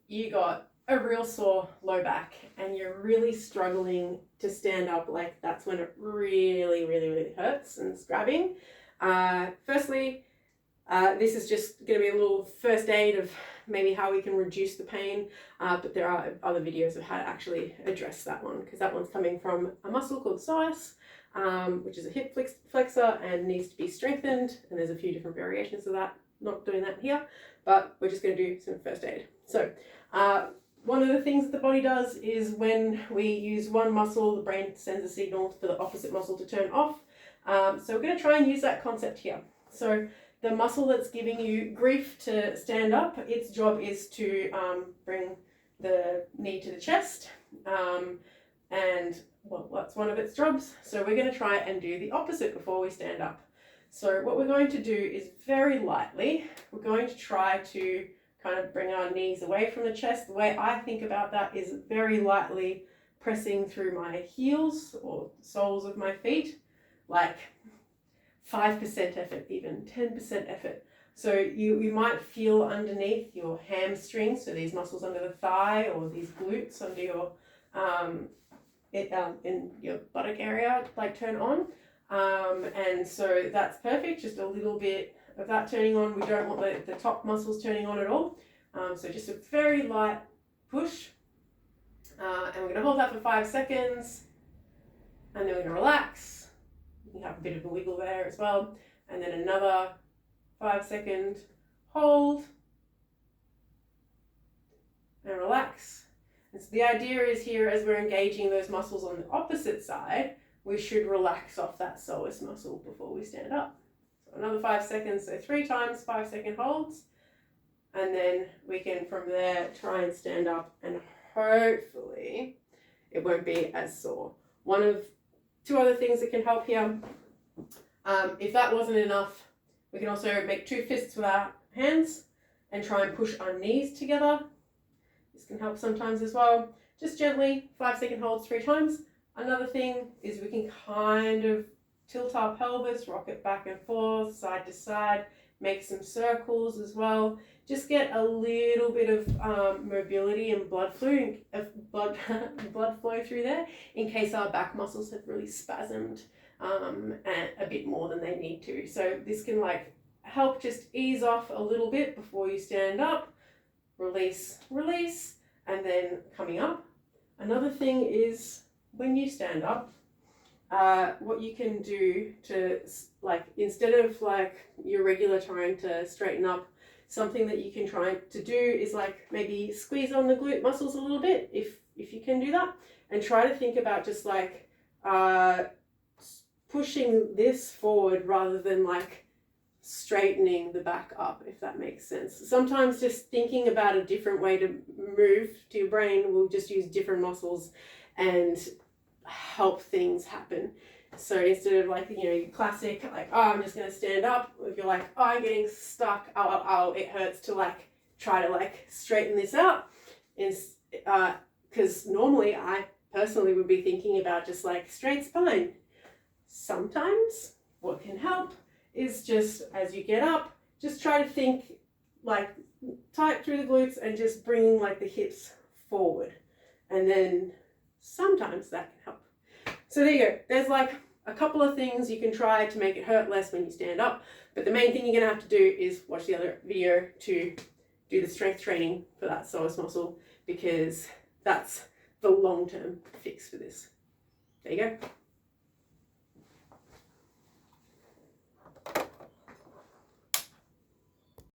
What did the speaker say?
you got a real sore low back and you're really struggling to stand up, like that's when it really hurts and it's grabbing. Firstly, this is just going to be a little first aid of maybe how we can reduce the pain, but there are other videos of how to actually address that one, because that one's coming from a muscle called psoas, which is a hip flexor and needs to be strengthened, and there's a few different variations of that. Not doing that here, but we're just going to do some first aid. So one of the things that the body does is when we use one muscle, the brain sends a signal for the opposite muscle to turn off. So we're going to try and use that concept here. So the muscle that's giving you grief to stand up, its job is to bring the knee to the chest, and well, that's one of its jobs. So we're going to try and do the opposite before we stand up. So what we're going to do is very lightly, we're going to try to kind of bring our knees away from the chest. The way I think about that is very lightly pressing through my heels or soles of my feet, like 5% effort, even 10% effort. So you might feel underneath your hamstrings, so these muscles under the thigh, or these glutes under your in your buttock area, like turn on. And so that's perfect, just a little bit of that turning on. We don't want the top muscles turning on at all. So just a very light push. And we're going to hold that for 5 seconds. And then we're going to relax. You can have a bit of a wiggle there as well. And then another 5-second hold. And relax. And so the idea is here, as we're engaging those muscles on the opposite side, we should relax off that psoas muscle before we stand up. So another 5 seconds, so 3 times 5-second holds. And then we can, from there, try and stand up, and hopefully it won't be as sore. One of 2 other things that can help here, if that wasn't enough, we can also make 2 fists with our hands and try and push our knees together. This can help sometimes as well. Just gently, 5-second holds 3 times. Another thing is we can kind of tilt our pelvis, rock it back and forth, side to side, make some circles as well. Just get a little bit of mobility and blood flow through there, in case our back muscles have really spasmed and a bit more than they need to. So this can like help just ease off a little bit before you stand up. Release, and then coming up. Another thing is, when you stand up, what you can do to, like, instead of like your regular trying to straighten up, something that you can try to do is like maybe squeeze on the glute muscles a little bit, if you can do that, and try to think about just like pushing this forward rather than like straightening the back up, if that makes sense. Sometimes just thinking about a different way to move to your brain will just use different muscles and help things happen. So instead of like, you know, your classic like, oh, I'm just going to stand up, if you're like, oh, I'm getting stuck, oh, it hurts, to like try to like straighten this out, is because normally I personally would be thinking about just like straight spine. Sometimes what can help is just, as you get up, just try to think like tight through the glutes and just bringing like the hips forward, and then sometimes that can help. So there you go. There's like a couple of things you can try to make it hurt less when you stand up, but the main thing you're gonna have to do is watch the other video to do the strength training for that psoas muscle, because that's the long-term fix for this. There you go.